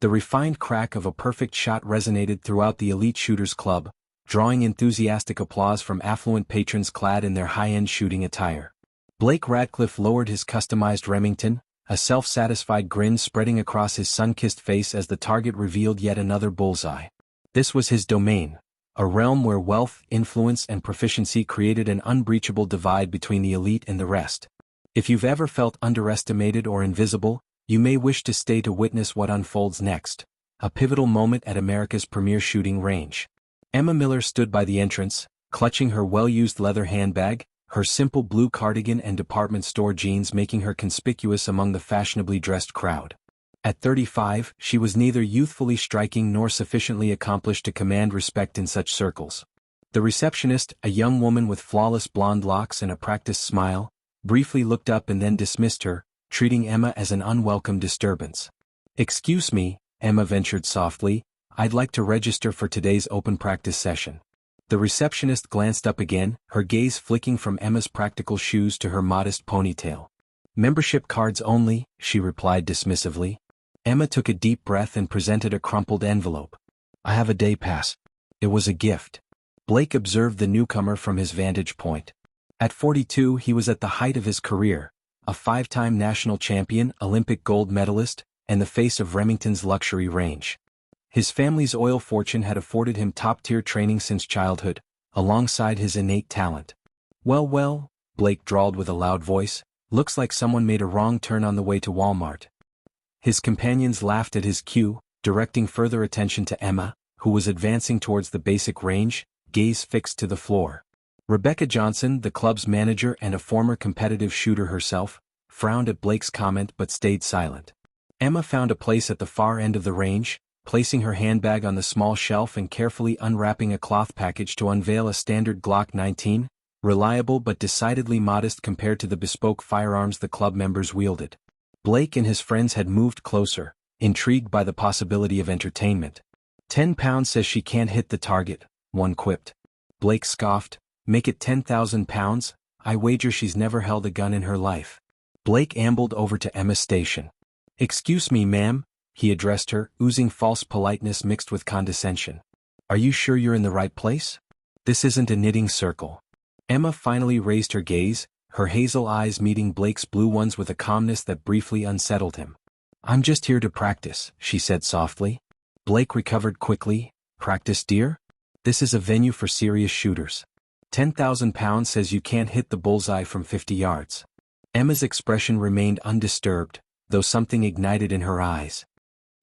The refined crack of a perfect shot resonated throughout the elite shooters club, drawing enthusiastic applause from affluent patrons clad in their high-end shooting attire. Blake Radcliffe lowered his customized Remington, a self-satisfied grin spreading across his sun-kissed face as the target revealed yet another bullseye. This was his domain, a realm where wealth, influence and proficiency created an unbreachable divide between the elite and the rest. If you've ever felt underestimated or invisible, you may wish to stay to witness what unfolds next, a pivotal moment at America's premier shooting range. Emma Miller stood by the entrance, clutching her well-used leather handbag, her simple blue cardigan and department store jeans making her conspicuous among the fashionably dressed crowd. At 35, she was neither youthfully striking nor sufficiently accomplished to command respect in such circles. The receptionist, a young woman with flawless blonde locks and a practiced smile, briefly looked up and then dismissed her, treating Emma as an unwelcome disturbance. "Excuse me," Emma ventured softly, "I'd like to register for today's open practice session." The receptionist glanced up again, her gaze flicking from Emma's practical shoes to her modest ponytail. "Membership cards only," she replied dismissively. Emma took a deep breath and presented a crumpled envelope. "I have a day pass." It was a gift. Blake observed the newcomer from his vantage point. At 42 he was at the height of his career, a 5-time national champion, Olympic gold medalist, and the face of Remington's luxury range. His family's oil fortune had afforded him top-tier training since childhood, alongside his innate talent. Well, Blake drawled with a loud voice, "looks like someone made a wrong turn on the way to Walmart." His companions laughed at his cue, directing further attention to Emma, who was advancing towards the basic range, gaze fixed to the floor. Rebecca Johnson, the club's manager and a former competitive shooter herself, frowned at Blake's comment but stayed silent. Emma found a place at the far end of the range, placing her handbag on the small shelf and carefully unwrapping a cloth package to unveil a standard Glock 19, reliable but decidedly modest compared to the bespoke firearms the club members wielded. Blake and his friends had moved closer, intrigued by the possibility of entertainment. £10 says she can't hit the target, one quipped. Blake scoffed, "Make it £10,000, I wager she's never held a gun in her life." Blake ambled over to Emma's station. "Excuse me, ma'am," he addressed her, oozing false politeness mixed with condescension. "Are you sure you're in the right place? This isn't a knitting circle." Emma finally raised her gaze, her hazel eyes meeting Blake's blue ones with a calmness that briefly unsettled him. "I'm just here to practice," she said softly. Blake recovered quickly. "Practice, dear? This is a venue for serious shooters. £10,000 says you can't hit the bullseye from 50 yards. Emma's expression remained undisturbed, though something ignited in her eyes.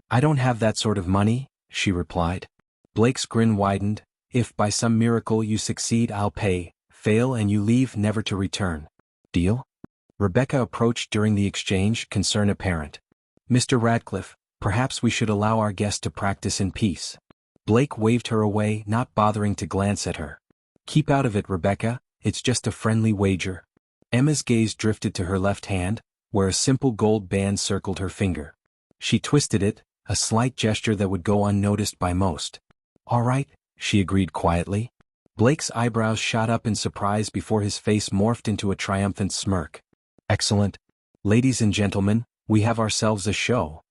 "I don't have that sort of money," she replied. Blake's grin widened. "If by some miracle you succeed, I'll pay. Fail and you leave never to return. Deal?" Rebecca approached during the exchange, concern apparent. "Mr. Radcliffe, perhaps we should allow our guest to practice in peace." Blake waved her away, not bothering to glance at her. "Keep out of it, Rebecca, it's just a friendly wager." Emma's gaze drifted to her left hand, where a simple gold band circled her finger. She twisted it, a slight gesture that would go unnoticed by most. "All right," she agreed quietly. Blake's eyebrows shot up in surprise before his face morphed into a triumphant smirk. "Excellent. Ladies and gentlemen, we have ourselves a show."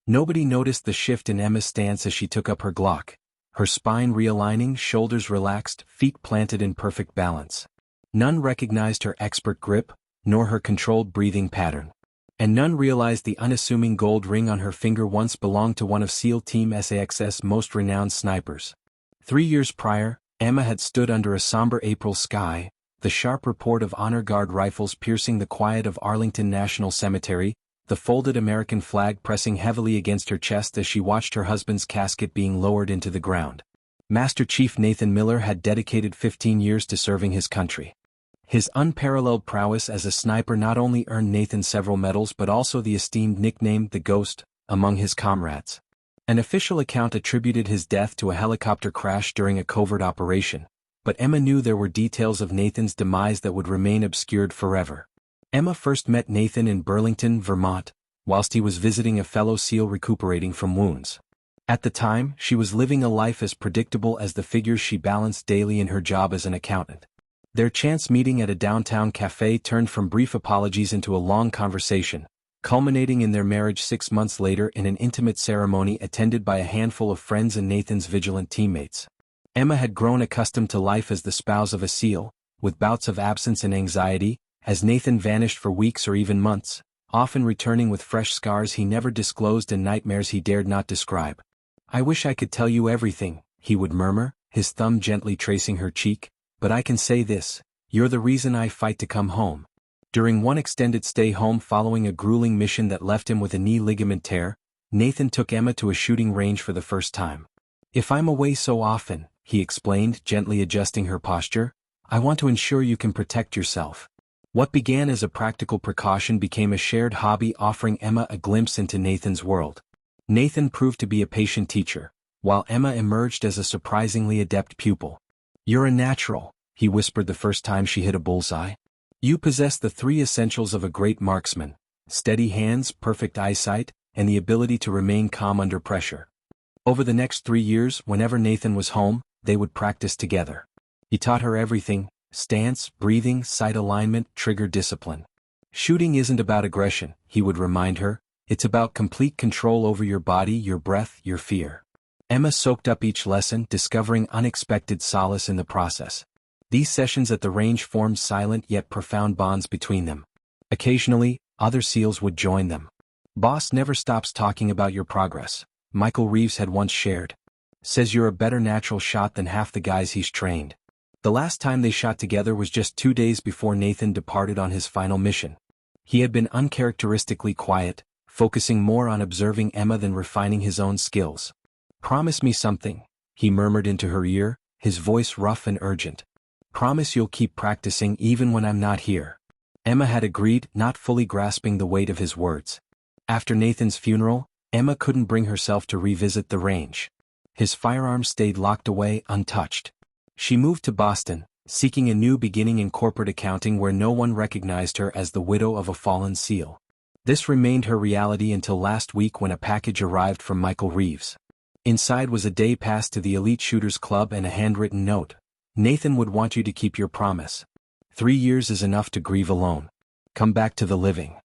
Nobody noticed the shift in Emma's stance as she took up her Glock, her spine realigning, shoulders relaxed, feet planted in perfect balance. None recognized her expert grip, nor her controlled breathing pattern. And none realized the unassuming gold ring on her finger once belonged to one of SEAL Team SAX's most renowned snipers. 3 years prior, Emma had stood under a somber April sky, the sharp report of honor guard rifles piercing the quiet of Arlington National Cemetery, the folded American flag pressing heavily against her chest as she watched her husband's casket being lowered into the ground. Master Chief Nathan Miller had dedicated 15 years to serving his country. His unparalleled prowess as a sniper not only earned Nathan several medals but also the esteemed nickname The Ghost among his comrades. An official account attributed his death to a helicopter crash during a covert operation, but Emma knew there were details of Nathan's demise that would remain obscured forever. Emma first met Nathan in Burlington, Vermont, whilst he was visiting a fellow SEAL recuperating from wounds. At the time, she was living a life as predictable as the figures she balanced daily in her job as an accountant. Their chance meeting at a downtown cafe turned from brief apologies into a long conversation, culminating in their marriage 6 months later in an intimate ceremony attended by a handful of friends and Nathan's vigilant teammates. Emma had grown accustomed to life as the spouse of a SEAL, with bouts of absence and anxiety, as Nathan vanished for weeks or even months, often returning with fresh scars he never disclosed and nightmares he dared not describe. "I wish I could tell you everything," he would murmur, his thumb gently tracing her cheek, "but I can say this: you're the reason I fight to come home." During one extended stay home following a grueling mission that left him with a knee ligament tear, Nathan took Emma to a shooting range for the first time. "If I'm away so often," he explained, gently adjusting her posture, "I want to ensure you can protect yourself." What began as a practical precaution became a shared hobby, offering Emma a glimpse into Nathan's world. Nathan proved to be a patient teacher, while Emma emerged as a surprisingly adept pupil. "You're a natural," he whispered the first time she hit a bullseye. "You possess the three essentials of a great marksman: steady hands, perfect eyesight, and the ability to remain calm under pressure." Over the next 3 years, whenever Nathan was home, they would practice together. He taught her everything: stance, breathing, sight alignment, trigger discipline. "Shooting isn't about aggression," he would remind her, "it's about complete control over your body, your breath, your fear." Emma soaked up each lesson, discovering unexpected solace in the process. These sessions at the range formed silent yet profound bonds between them. Occasionally, other SEALs would join them. "Boss never stops talking about your progress," Michael Reeves had once shared. "Says you're a better natural shot than half the guys he's trained." The last time they shot together was just 2 days before Nathan departed on his final mission. He had been uncharacteristically quiet, focusing more on observing Emma than refining his own skills. "Promise me something," he murmured into her ear, his voice rough and urgent. "Promise you'll keep practicing even when I'm not here." Emma had agreed, not fully grasping the weight of his words. After Nathan's funeral, Emma couldn't bring herself to revisit the range. His firearm stayed locked away, untouched. She moved to Boston, seeking a new beginning in corporate accounting where no one recognized her as the widow of a fallen SEAL. This remained her reality until last week when a package arrived from Michael Reeves. Inside was a day pass to the Elite Shooters Club and a handwritten note. "Nathan would want you to keep your promise. 3 years is enough to grieve alone. Come back to the living."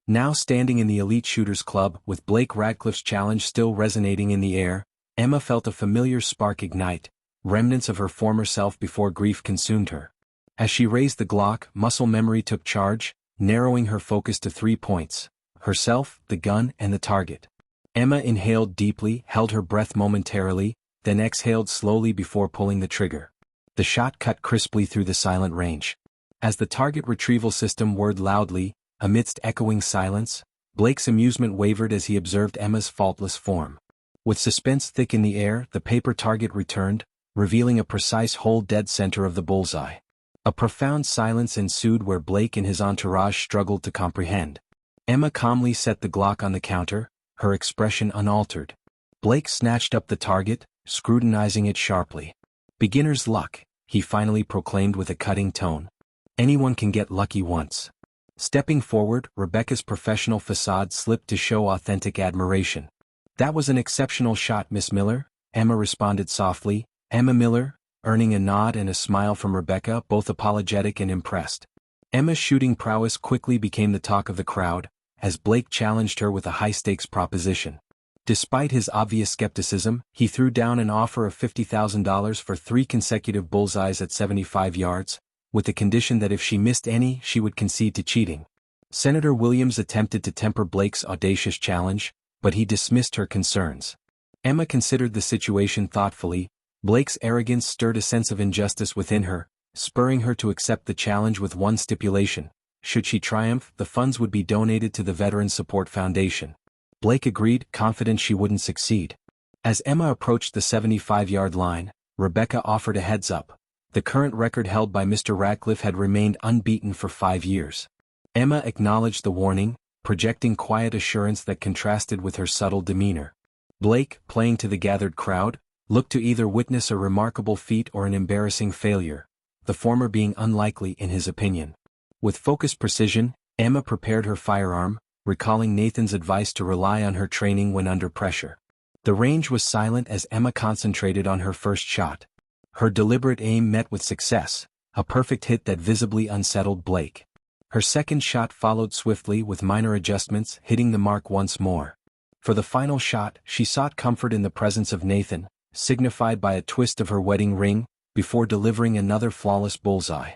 Now standing in the Elite Shooters Club, with Blake Radcliffe's challenge still resonating in the air, Emma felt a familiar spark ignite, remnants of her former self before grief consumed her. As she raised the Glock, muscle memory took charge, narrowing her focus to 3 points: herself, the gun, and the target. Emma inhaled deeply, held her breath momentarily, then exhaled slowly before pulling the trigger. The shot cut crisply through the silent range. As the target retrieval system whirred loudly, amidst echoing silence, Blake's amusement wavered as he observed Emma's faultless form. With suspense thick in the air, the paper target returned, revealing a precise hole dead center of the bullseye. A profound silence ensued where Blake and his entourage struggled to comprehend. Emma calmly set the Glock on the counter, her expression unaltered. Blake snatched up the target, scrutinizing it sharply. "Beginner's luck," he finally proclaimed with a cutting tone. "Anyone can get lucky once." Stepping forward, Rebecca's professional facade slipped to show authentic admiration. "That was an exceptional shot, Miss Miller," Emma responded softly. Emma Miller, earning a nod and a smile from Rebecca, both apologetic and impressed. Emma's shooting prowess quickly became the talk of the crowd, as Blake challenged her with a high-stakes proposition. Despite his obvious skepticism, he threw down an offer of $50,000 for 3 consecutive bullseyes at 75 yards, with the condition that if she missed any, she would concede to cheating. Senator Williams attempted to temper Blake's audacious challenge, but he dismissed her concerns. Emma considered the situation thoughtfully. Blake's arrogance stirred a sense of injustice within her, spurring her to accept the challenge with one stipulation: should she triumph, the funds would be donated to the Veterans Support Foundation. Blake agreed, confident she wouldn't succeed. As Emma approached the 75-yard line, Rebecca offered a heads-up. The current record held by Mr. Radcliffe had remained unbeaten for 5 years. Emma acknowledged the warning, projecting quiet assurance that contrasted with her subtle demeanor. Blake, playing to the gathered crowd, looked to either witness a remarkable feat or an embarrassing failure, the former being unlikely in his opinion. With focused precision, Emma prepared her firearm, recalling Nathan's advice to rely on her training when under pressure. The range was silent as Emma concentrated on her first shot. Her deliberate aim met with success, a perfect hit that visibly unsettled Blake. Her second shot followed swiftly with minor adjustments, hitting the mark once more. For the final shot, she sought comfort in the presence of Nathan, signified by a twist of her wedding ring, before delivering another flawless bullseye.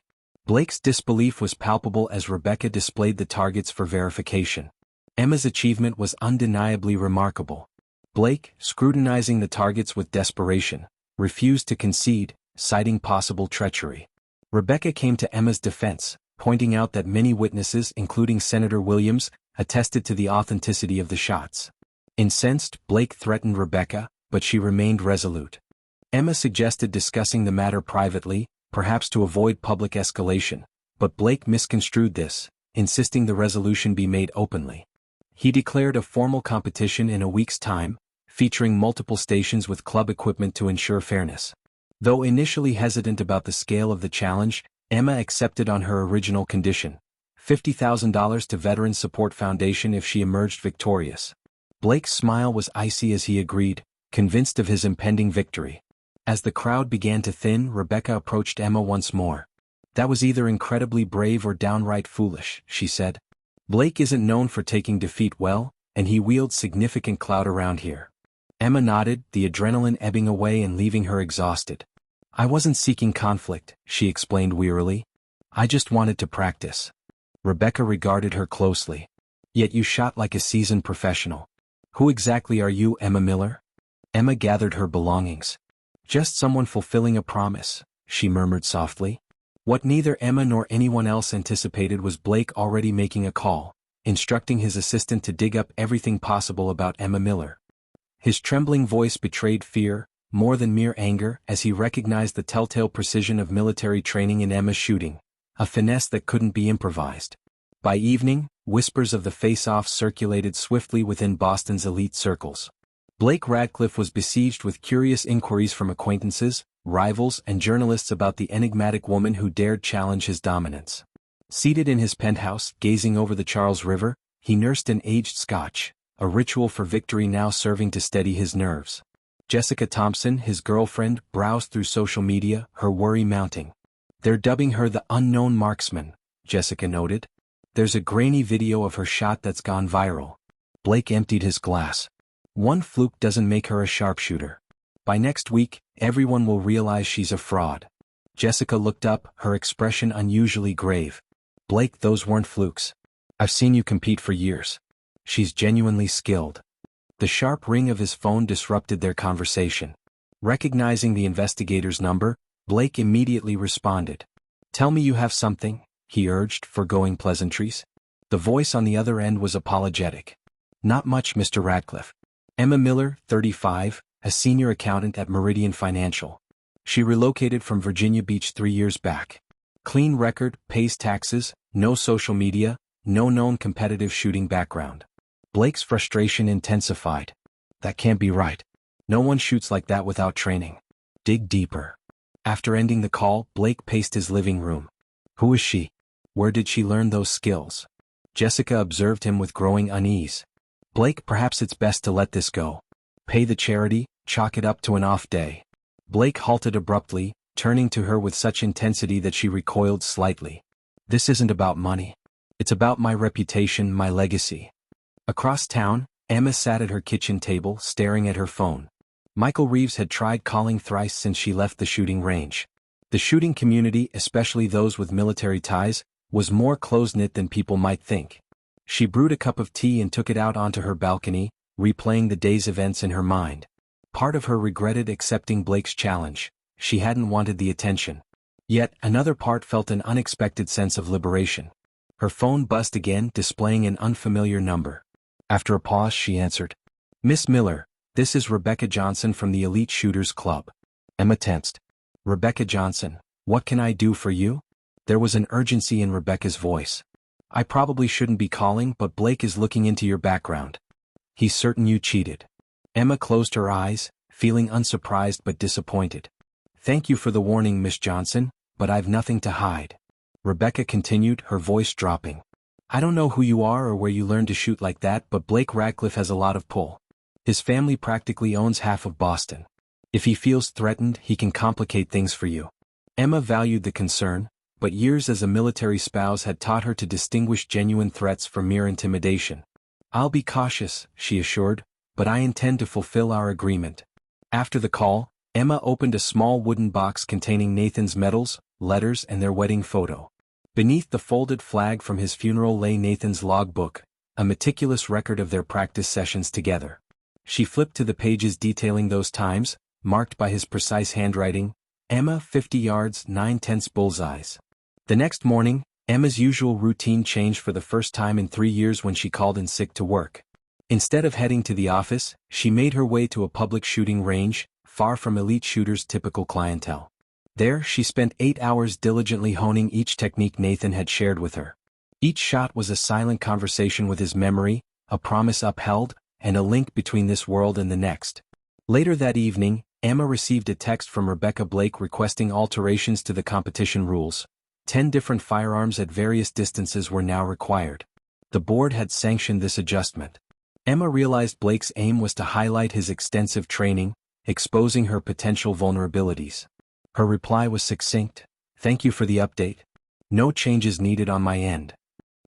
Blake's disbelief was palpable as Rebecca displayed the targets for verification. Emma's achievement was undeniably remarkable. Blake, scrutinizing the targets with desperation, refused to concede, citing possible treachery. Rebecca came to Emma's defense, pointing out that many witnesses, including Senator Williams, attested to the authenticity of the shots. Incensed, Blake threatened Rebecca, but she remained resolute. Emma suggested discussing the matter privately, perhaps to avoid public escalation, but Blake misconstrued this, insisting the resolution be made openly. He declared a formal competition in a week's time, featuring multiple stations with club equipment to ensure fairness. Though initially hesitant about the scale of the challenge, Emma accepted on her original condition: $50,000 to Veterans Support Foundation if she emerged victorious. Blake's smile was icy as he agreed, convinced of his impending victory. As the crowd began to thin, Rebecca approached Emma once more. "That was either incredibly brave or downright foolish," she said. "Blake isn't known for taking defeat well, and he wields significant clout around here." Emma nodded, the adrenaline ebbing away and leaving her exhausted. "I wasn't seeking conflict," she explained wearily. "I just wanted to practice." Rebecca regarded her closely. "Yet you shot like a seasoned professional. Who exactly are you, Emma Miller?" Emma gathered her belongings. "Just someone fulfilling a promise," she murmured softly. What neither Emma nor anyone else anticipated was Blake already making a call, instructing his assistant to dig up everything possible about Emma Miller. His trembling voice betrayed fear, more than mere anger, as he recognized the telltale precision of military training in Emma's shooting, a finesse that couldn't be improvised. By evening, whispers of the face-off circulated swiftly within Boston's elite circles. Blake Radcliffe was besieged with curious inquiries from acquaintances, rivals, and journalists about the enigmatic woman who dared challenge his dominance. Seated in his penthouse, gazing over the Charles River, he nursed an aged scotch, a ritual for victory now serving to steady his nerves. Jessica Thompson, his girlfriend, browsed through social media, her worry mounting. "They're dubbing her the unknown marksman," Jessica noted. "There's a grainy video of her shot that's gone viral." Blake emptied his glass. "One fluke doesn't make her a sharpshooter. By next week, everyone will realize she's a fraud." Jessica looked up, her expression unusually grave. "Blake, those weren't flukes. I've seen you compete for years. She's genuinely skilled." The sharp ring of his phone disrupted their conversation. Recognizing the investigator's number, Blake immediately responded. "Tell me you have something," he urged, foregoing pleasantries. The voice on the other end was apologetic. "Not much, Mr. Radcliffe. Emma Miller, 35, a senior accountant at Meridian Financial. She relocated from Virginia Beach 3 years back. Clean record, pays taxes, no social media, no known competitive shooting background." Blake's frustration intensified. "That can't be right. No one shoots like that without training. Dig deeper." After ending the call, Blake paced his living room. "Who is she? Where did she learn those skills?" Jessica observed him with growing unease. "Blake, perhaps it's best to let this go. Pay the charity, chalk it up to an off day." Blake halted abruptly, turning to her with such intensity that she recoiled slightly. "This isn't about money. It's about my reputation, my legacy." Across town, Emma sat at her kitchen table, staring at her phone. Michael Reeves had tried calling thrice since she left the shooting range. The shooting community, especially those with military ties, was more close-knit than people might think. She brewed a cup of tea and took it out onto her balcony, replaying the day's events in her mind. Part of her regretted accepting Blake's challenge. She hadn't wanted the attention. Yet, another part felt an unexpected sense of liberation. Her phone buzzed again, displaying an unfamiliar number. After a pause, she answered. "Miss Miller, this is Rebecca Johnson from the Elite Shooters Club." Emma tensed. "Rebecca Johnson, what can I do for you?" There was an urgency in Rebecca's voice. "I probably shouldn't be calling, but Blake is looking into your background. He's certain you cheated." Emma closed her eyes, feeling unsurprised but disappointed. "Thank you for the warning, Miss Johnson, but I've nothing to hide." Rebecca continued, her voice dropping. "I don't know who you are or where you learned to shoot like that, but Blake Radcliffe has a lot of pull. His family practically owns half of Boston. If he feels threatened, he can complicate things for you." Emma valued the concern, but years as a military spouse had taught her to distinguish genuine threats from mere intimidation. "I'll be cautious," she assured, "but I intend to fulfill our agreement." After the call, Emma opened a small wooden box containing Nathan's medals, letters and their wedding photo. Beneath the folded flag from his funeral lay Nathan's logbook, a meticulous record of their practice sessions together. She flipped to the pages detailing those times, marked by his precise handwriting, "Emma 50 yards 9/10 bullseyes." The next morning, Emma's usual routine changed for the first time in 3 years when she called in sick to work. Instead of heading to the office, she made her way to a public shooting range, far from elite shooters' typical clientele. There, she spent 8 hours diligently honing each technique Nathan had shared with her. Each shot was a silent conversation with his memory, a promise upheld, and a link between this world and the next. Later that evening, Emma received a text from Rebecca Blake requesting alterations to the competition rules. 10 different firearms at various distances were now required. The board had sanctioned this adjustment. Emma realized Blake's aim was to highlight his extensive training, exposing her potential vulnerabilities. Her reply was succinct: "Thank you for the update. No changes needed on my end."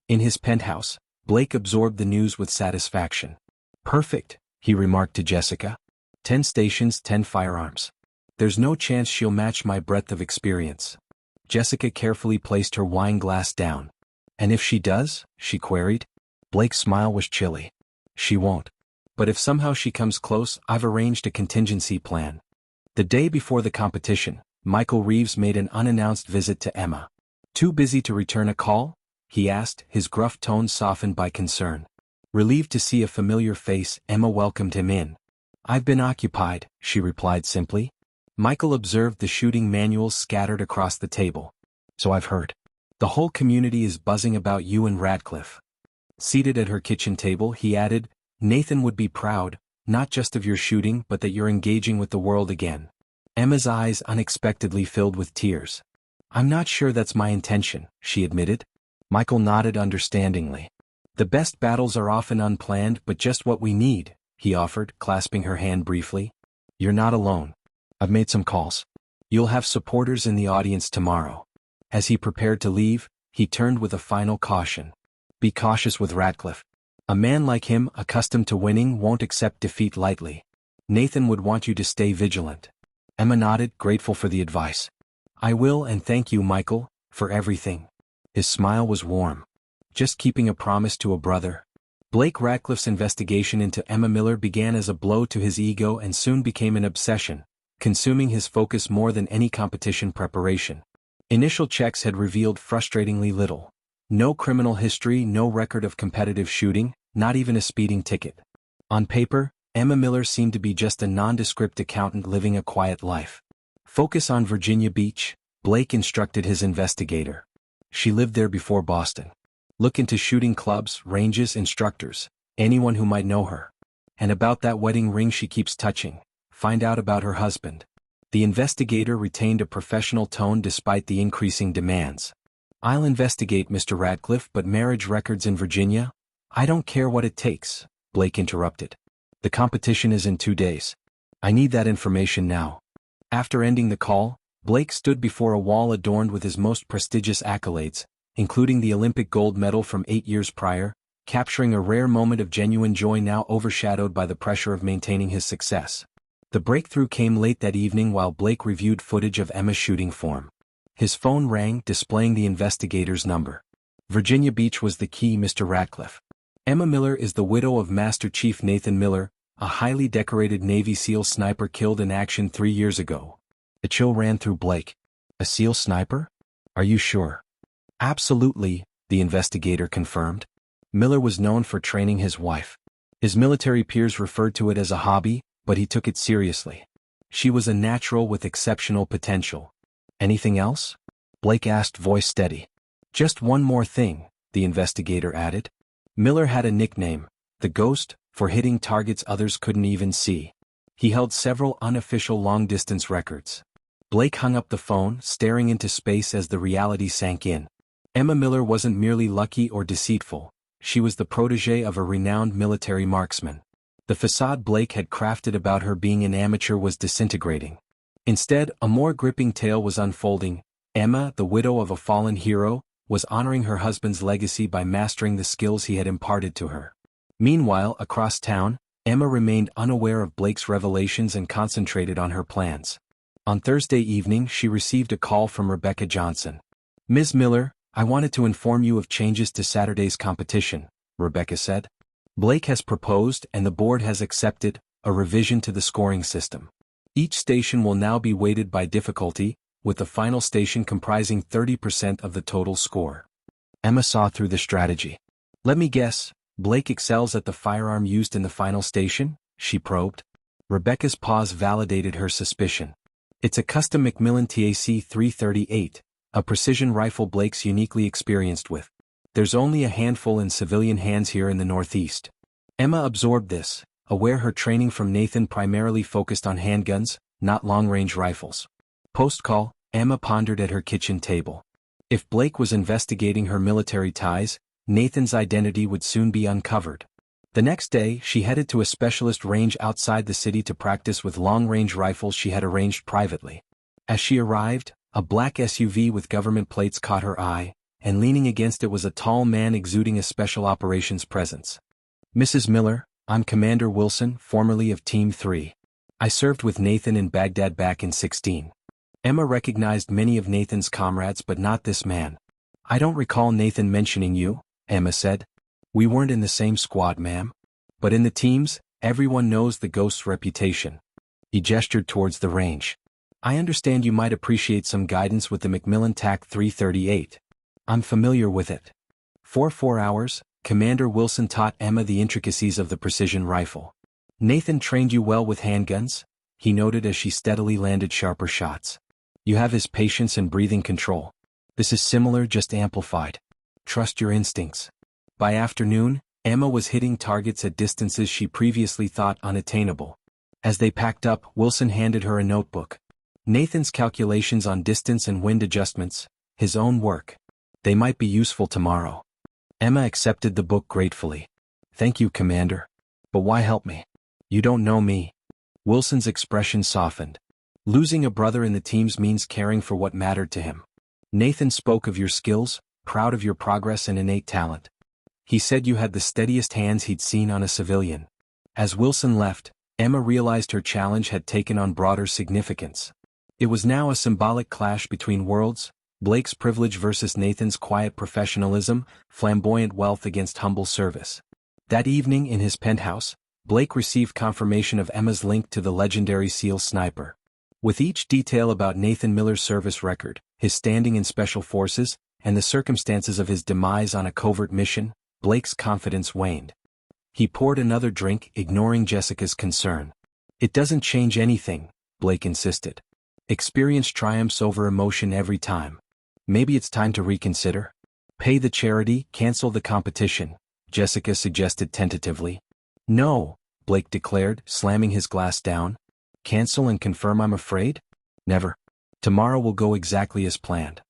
In his penthouse, Blake absorbed the news with satisfaction. "Perfect," he remarked to Jessica. 10 stations, 10 firearms. There's no chance she'll match my breadth of experience." Jessica carefully placed her wine glass down. "And if she does?" she queried. Blake's smile was chilly. "She won't. But if somehow she comes close, I've arranged a contingency plan." The day before the competition, Michael Reeves made an unannounced visit to Emma. "Too busy to return a call?" he asked, his gruff tone softened by concern. Relieved to see a familiar face, Emma welcomed him in. "I've been occupied," she replied simply. Michael observed the shooting manuals scattered across the table. "So I've heard. The whole community is buzzing about you and Radcliffe." Seated at her kitchen table, he added, "Nathan would be proud, not just of your shooting but that you're engaging with the world again." Emma's eyes unexpectedly filled with tears. "I'm not sure that's my intention," she admitted. Michael nodded understandingly. "The best battles are often unplanned but just what we need," he offered, clasping her hand briefly. "You're not alone. I've made some calls. You'll have supporters in the audience tomorrow." As he prepared to leave, he turned with a final caution. "Be cautious with Radcliffe. A man like him, accustomed to winning, won't accept defeat lightly. Nathan would want you to stay vigilant." Emma nodded, grateful for the advice. "I will, and thank you, Michael, for everything." His smile was warm. "Just keeping a promise to a brother." Blake Radcliffe's investigation into Emma Miller began as a blow to his ego and soon became an obsession, consuming his focus more than any competition preparation. Initial checks had revealed frustratingly little. No criminal history, no record of competitive shooting, not even a speeding ticket. On paper, Emma Miller seemed to be just a nondescript accountant living a quiet life. "Focus on Virginia Beach," Blake instructed his investigator. "She lived there before Boston. Look into shooting clubs, ranges, instructors, anyone who might know her. And about that wedding ring she keeps touching, find out about her husband." The investigator retained a professional tone despite the increasing demands. "I'll investigate Mr. Radcliffe, but marriage records in Virginia? I don't care what it takes," Blake interrupted. "The competition is in 2 days. I need that information now." After ending the call, Blake stood before a wall adorned with his most prestigious accolades, including the Olympic gold medal from 8 years prior, capturing a rare moment of genuine joy now overshadowed by the pressure of maintaining his success. The breakthrough came late that evening while Blake reviewed footage of Emma's shooting form. His phone rang, displaying the investigator's number. "Virginia Beach was the key, Mr. Radcliffe. Emma Miller is the widow of Master Chief Nathan Miller, a highly decorated Navy SEAL sniper killed in action 3 years ago." A chill ran through Blake. "A SEAL sniper? Are you sure?" "Absolutely," the investigator confirmed. Miller was known for training his wife. His military peers referred to it as a hobby, but he took it seriously. She was a natural with exceptional potential. "Anything else?" Blake asked, voice steady. "Just one more thing," the investigator added. Miller had a nickname, the Ghost, for hitting targets others couldn't even see. He held several unofficial long-distance records. Blake hung up the phone, staring into space as the reality sank in. Emma Miller wasn't merely lucky or deceitful. She was the protégé of a renowned military marksman. The facade Blake had crafted about her being an amateur was disintegrating. Instead, a more gripping tale was unfolding. Emma, the widow of a fallen hero, was honoring her husband's legacy by mastering the skills he had imparted to her. Meanwhile, across town, Emma remained unaware of Blake's revelations and concentrated on her plans. On Thursday evening, she received a call from Rebecca Johnson. "Ms. Miller, I wanted to inform you of changes to Saturday's competition," Rebecca said. "Blake has proposed and the board has accepted a revision to the scoring system. Each station will now be weighted by difficulty, with the final station comprising 30% of the total score." Emma saw through the strategy. "Let me guess, Blake excels at the firearm used in the final station?" she probed. Rebecca's pause validated her suspicion. "It's a custom Macmillan TAC 338, a precision rifle Blake's uniquely experienced with. There's only a handful in civilian hands here in the Northeast." Emma absorbed this, aware her training from Nathan primarily focused on handguns, not long-range rifles. Post-call, Emma pondered at her kitchen table. If Blake was investigating her military ties, Nathan's identity would soon be uncovered. The next day, she headed to a specialist range outside the city to practice with long-range rifles she had arranged privately. As she arrived, a black SUV with government plates caught her eye, and leaning against it was a tall man exuding a special operations presence. "Mrs. Miller, I'm Commander Wilson, formerly of Team 3. I served with Nathan in Baghdad back in '16. Emma recognized many of Nathan's comrades but not this man. "I don't recall Nathan mentioning you," Emma said. "We weren't in the same squad, ma'am. But in the teams, everyone knows the Ghost's reputation." He gestured towards the range. "I understand you might appreciate some guidance with the Macmillan TAC 338. "I'm familiar with it." For 4 hours, Commander Wilson taught Emma the intricacies of the precision rifle. "Nathan trained you well with handguns?" he noted as she steadily landed sharper shots. "You have his patience and breathing control. This is similar, just amplified. Trust your instincts." By afternoon, Emma was hitting targets at distances she previously thought unattainable. As they packed up, Wilson handed her a notebook. Nathan's calculations on distance and wind adjustments, his own work. They might be useful tomorrow. Emma accepted the book gratefully. "Thank you, Commander. But why help me? You don't know me." Wilson's expression softened. "Losing a brother in the teams means caring for what mattered to him. Nathan spoke of your skills, proud of your progress and innate talent. He said you had the steadiest hands he'd seen on a civilian." As Wilson left, Emma realized her challenge had taken on broader significance. It was now a symbolic clash between worlds, Blake's privilege versus Nathan's quiet professionalism, flamboyant wealth against humble service. That evening in his penthouse, Blake received confirmation of Emma's link to the legendary SEAL sniper. With each detail about Nathan Miller's service record, his standing in Special Forces, and the circumstances of his demise on a covert mission, Blake's confidence waned. He poured another drink, ignoring Jessica's concern. "It doesn't change anything," Blake insisted. "Experience triumphs over emotion every time. Maybe it's time to reconsider? Pay the charity, cancel the competition," Jessica suggested tentatively. "No," Blake declared, slamming his glass down. "Cancel and confirm I'm afraid? Never. Tomorrow will go exactly as planned."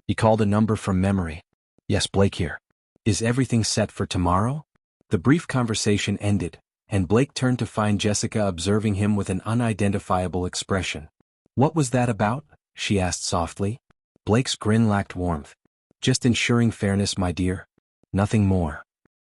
He called a number from memory. "Yes, Blake here. Is everything set for tomorrow?" The brief conversation ended, and Blake turned to find Jessica observing him with an unidentifiable expression. "What was that about?" she asked softly. Blake's grin lacked warmth. "Just ensuring fairness, my dear. Nothing more."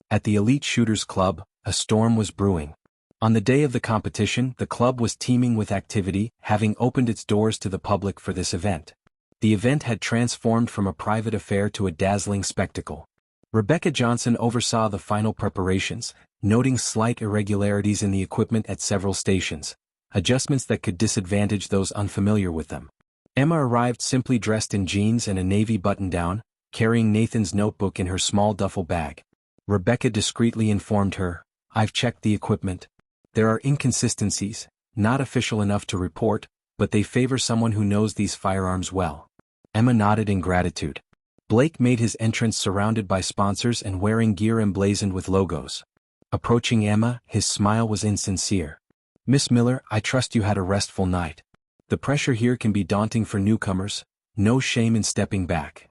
At the Elite Shooters Club, a storm was brewing. On the day of the competition, the club was teeming with activity, having opened its doors to the public for this event. The event had transformed from a private affair to a dazzling spectacle. Rebecca Johnson oversaw the final preparations, noting slight irregularities in the equipment at several stations, adjustments that could disadvantage those unfamiliar with them. Emma arrived simply dressed in jeans and a navy button-down, carrying Nathan's notebook in her small duffel bag. Rebecca discreetly informed her, "I've checked the equipment. There are inconsistencies, not official enough to report, but they favor someone who knows these firearms well." Emma nodded in gratitude. Blake made his entrance surrounded by sponsors and wearing gear emblazoned with logos. Approaching Emma, his smile was insincere. "Miss Miller, I trust you had a restful night. The pressure here can be daunting for newcomers, no shame in stepping back."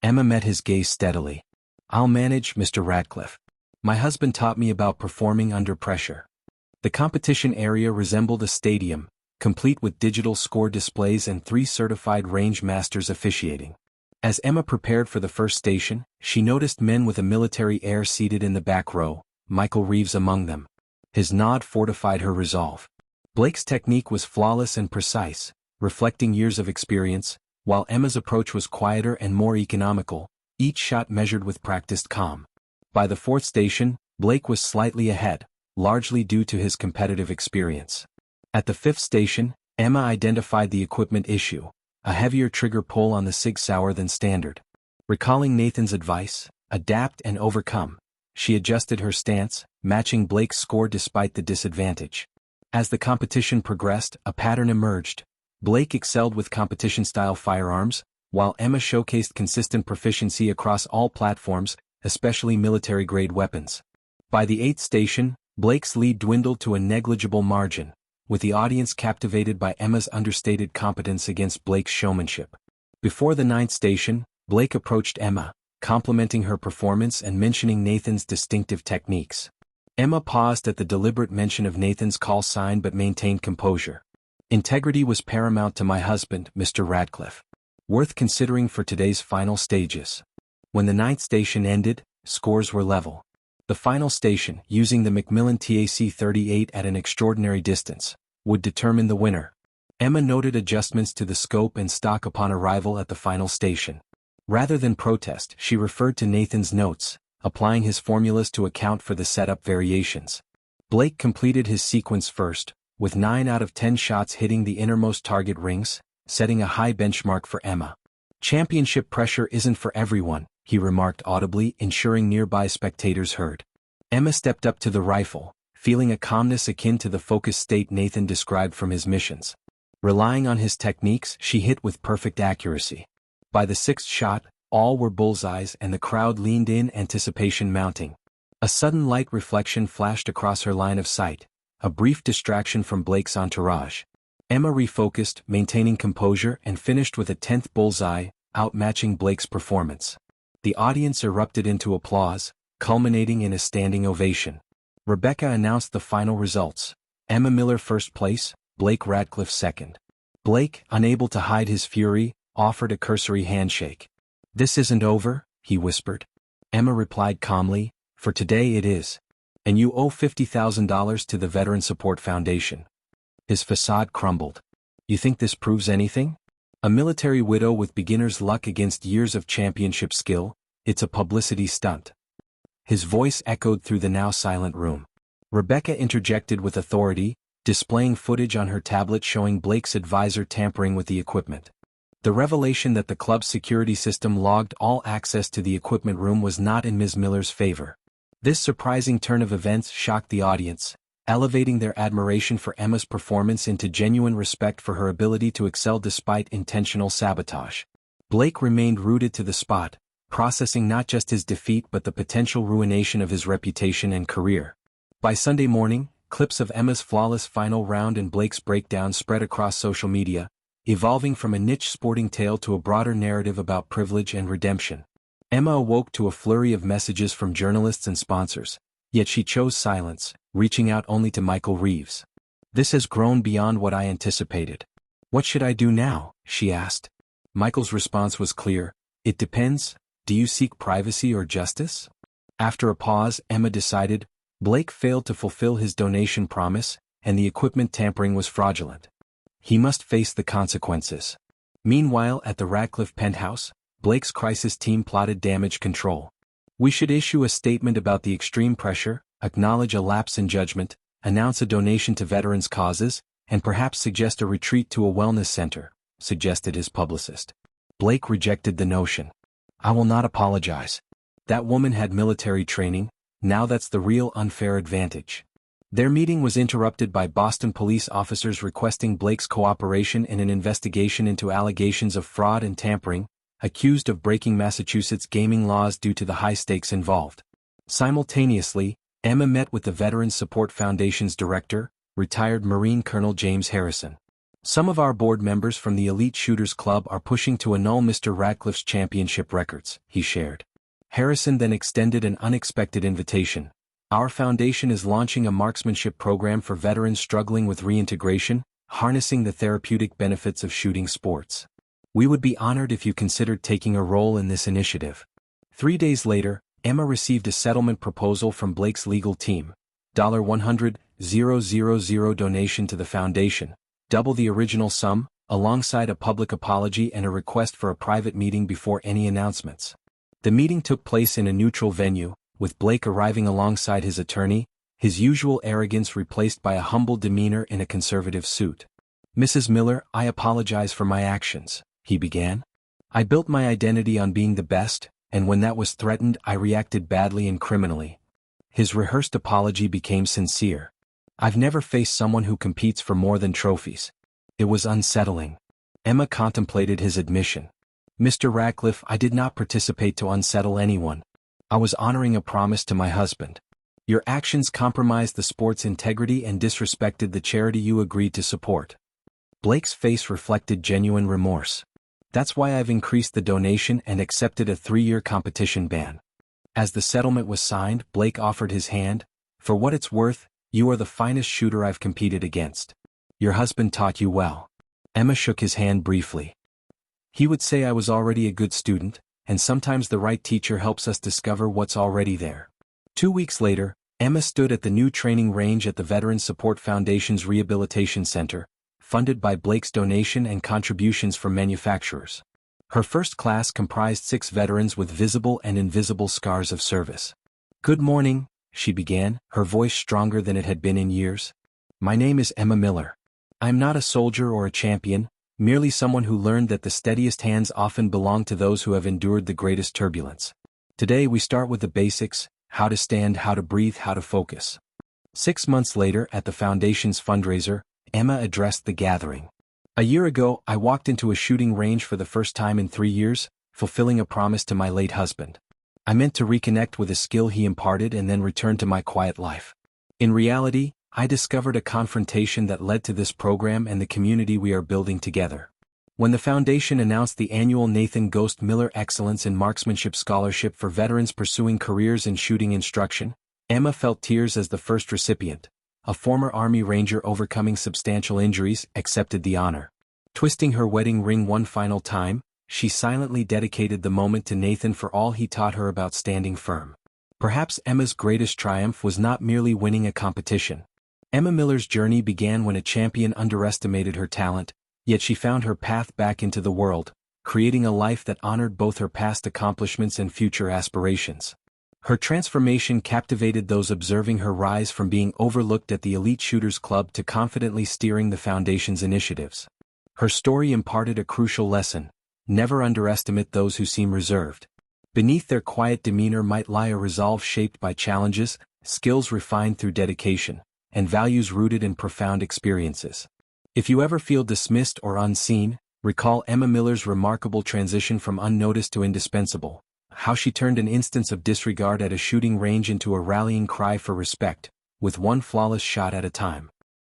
Emma met his gaze steadily. "I'll manage, Mr. Radcliffe. My husband taught me about performing under pressure." The competition area resembled a stadium, complete with digital score displays and 3 certified range masters officiating. As Emma prepared for the first station, she noticed men with a military air seated in the back row, Michael Reeves among them. His nod fortified her resolve. Blake's technique was flawless and precise, reflecting years of experience, while Emma's approach was quieter and more economical, each shot measured with practiced calm. By the 4th station, Blake was slightly ahead, largely due to his competitive experience. At the 5th station, Emma identified the equipment issue, a heavier trigger pull on the Sig Sauer than standard. Recalling Nathan's advice, adapt and overcome, she adjusted her stance, matching Blake's score despite the disadvantage. As the competition progressed, a pattern emerged. Blake excelled with competition-style firearms, while Emma showcased consistent proficiency across all platforms, especially military-grade weapons. By the 8th station, Blake's lead dwindled to a negligible margin, with the audience captivated by Emma's understated competence against Blake's showmanship. Before the 9th station, Blake approached Emma, complimenting her performance and mentioning Nathan's distinctive techniques. Emma paused at the deliberate mention of Nathan's call sign but maintained composure. Integrity was paramount to my husband, Mr. Radcliffe. Worth considering for today's final stages. When the 9th station ended, scores were level. The final station, using the Macmillan TAC-38 at an extraordinary distance, would determine the winner. Emma noted adjustments to the scope and stock upon arrival at the final station. Rather than protest, she referred to Nathan's notes, applying his formulas to account for the setup variations. Blake completed his sequence first, with 9 out of 10 shots hitting the innermost target rings, setting a high benchmark for Emma. Championship pressure isn't for everyone, he remarked audibly, ensuring nearby spectators heard. Emma stepped up to the rifle, feeling a calmness akin to the focused state Nathan described from his missions. Relying on his techniques, she hit with perfect accuracy. By the 6th shot, all were bullseyes and the crowd leaned in, anticipation mounting. A sudden light reflection flashed across her line of sight, a brief distraction from Blake's entourage. Emma refocused, maintaining composure, and finished with a 10th bullseye, outmatching Blake's performance. The audience erupted into applause, culminating in a standing ovation. Rebecca announced the final results. Emma Miller first place, Blake Radcliffe second. Blake, unable to hide his fury, offered a cursory handshake. "This isn't over," he whispered. Emma replied calmly, "For today it is. And you owe $50,000 to the Veteran Support Foundation." His facade crumbled. "You think this proves anything? A military widow with beginner's luck against years of championship skill, it's a publicity stunt." His voice echoed through the now silent room. Rebecca interjected with authority, displaying footage on her tablet showing Blake's advisor tampering with the equipment. The revelation that the club's security system logged all access to the equipment room was not in Ms. Miller's favor. This surprising turn of events shocked the audience, elevating their admiration for Emma's performance into genuine respect for her ability to excel despite intentional sabotage. Blake remained rooted to the spot, processing not just his defeat but the potential ruination of his reputation and career. By Sunday morning, clips of Emma's flawless final round and Blake's breakdown spread across social media, evolving from a niche sporting tale to a broader narrative about privilege and redemption. Emma awoke to a flurry of messages from journalists and sponsors, yet she chose silence, reaching out only to Michael Reeves. "This has grown beyond what I anticipated. What should I do now?" she asked. Michael's response was clear: "It depends. Do you seek privacy or justice?" After a pause, Emma decided, Blake failed to fulfill his donation promise, and the equipment tampering was fraudulent. He must face the consequences. Meanwhile, at the Radcliffe penthouse, Blake's crisis team plotted damage control. "We should issue a statement about the extreme pressure, acknowledge a lapse in judgment, announce a donation to veterans' causes, and perhaps suggest a retreat to a wellness center," suggested his publicist. Blake rejected the notion. "I will not apologize. That woman had military training, now that's the real unfair advantage." Their meeting was interrupted by Boston police officers requesting Blake's cooperation in an investigation into allegations of fraud and tampering, accused of breaking Massachusetts gaming laws due to the high stakes involved. Simultaneously, Emma met with the Veterans Support Foundation's director, retired Marine Colonel James Harrison. "Some of our board members from the Elite Shooters Club are pushing to annul Mr. Radcliffe's championship records," he shared. Harrison then extended an unexpected invitation. "Our foundation is launching a marksmanship program for veterans struggling with reintegration, harnessing the therapeutic benefits of shooting sports. We would be honored if you considered taking a role in this initiative. 3 days later, Emma received a settlement proposal from Blake's legal team. $100,000 donation to the foundation, double the original sum, alongside a public apology and a request for a private meeting before any announcements. The meeting took place in a neutral venue, with Blake arriving alongside his attorney, his usual arrogance replaced by a humble demeanor in a conservative suit. "Mrs. Miller, I apologize for my actions," he began. "I built my identity on being the best, and when that was threatened I reacted badly and criminally." His rehearsed apology became sincere. "I've never faced someone who competes for more than trophies." It was unsettling. Emma contemplated his admission. "Mr. Radcliffe, I did not participate to unsettle anyone. I was honoring a promise to my husband. Your actions compromised the sport's integrity and disrespected the charity you agreed to support." Blake's face reflected genuine remorse. "That's why I've increased the donation and accepted a 3-year competition ban." As the settlement was signed, Blake offered his hand. "For what it's worth, you are the finest shooter I've competed against. Your husband taught you well." Emma shook his hand briefly. "He would say I was already a good student, and sometimes the right teacher helps us discover what's already there." 2 weeks later, Emma stood at the new training range at the Veterans Support Foundation's Rehabilitation Center, funded by Blake's donation and contributions from manufacturers. Her first class comprised 6 veterans with visible and invisible scars of service. "Good morning," she began, her voice stronger than it had been in years. "My name is Emma Miller. I'm not a soldier or a champion, merely someone who learned that the steadiest hands often belong to those who have endured the greatest turbulence. Today we start with the basics: how to stand, how to breathe, how to focus." 6 months later, at the Foundation's fundraiser, Emma addressed the gathering. "A year ago, I walked into a shooting range for the first time in 3 years, fulfilling a promise to my late husband. I meant to reconnect with a skill he imparted and then return to my quiet life. In reality, I discovered a confrontation that led to this program and the community we are building together." When the foundation announced the annual Nathan Ghost Miller Excellence in Marksmanship Scholarship for veterans pursuing careers in shooting instruction, Emma felt tears as the first recipient. A former Army Ranger overcoming substantial injuries accepted the honor. Twisting her wedding ring one final time, she silently dedicated the moment to Nathan for all he taught her about standing firm. Perhaps Emma's greatest triumph was not merely winning a competition. Emma Miller's journey began when a champion underestimated her talent, yet she found her path back into the world, creating a life that honored both her past accomplishments and future aspirations. Her transformation captivated those observing her rise from being overlooked at the Elite Shooters Club to confidently steering the Foundation's initiatives. Her story imparted a crucial lesson: never underestimate those who seem reserved. Beneath their quiet demeanor might lie a resolve shaped by challenges, skills refined through dedication, and values rooted in profound experiences. If you ever feel dismissed or unseen, recall Emma Miller's remarkable transition from unnoticed to indispensable, how she turned an instance of disregard at a shooting range into a rallying cry for respect, with one flawless shot at a time.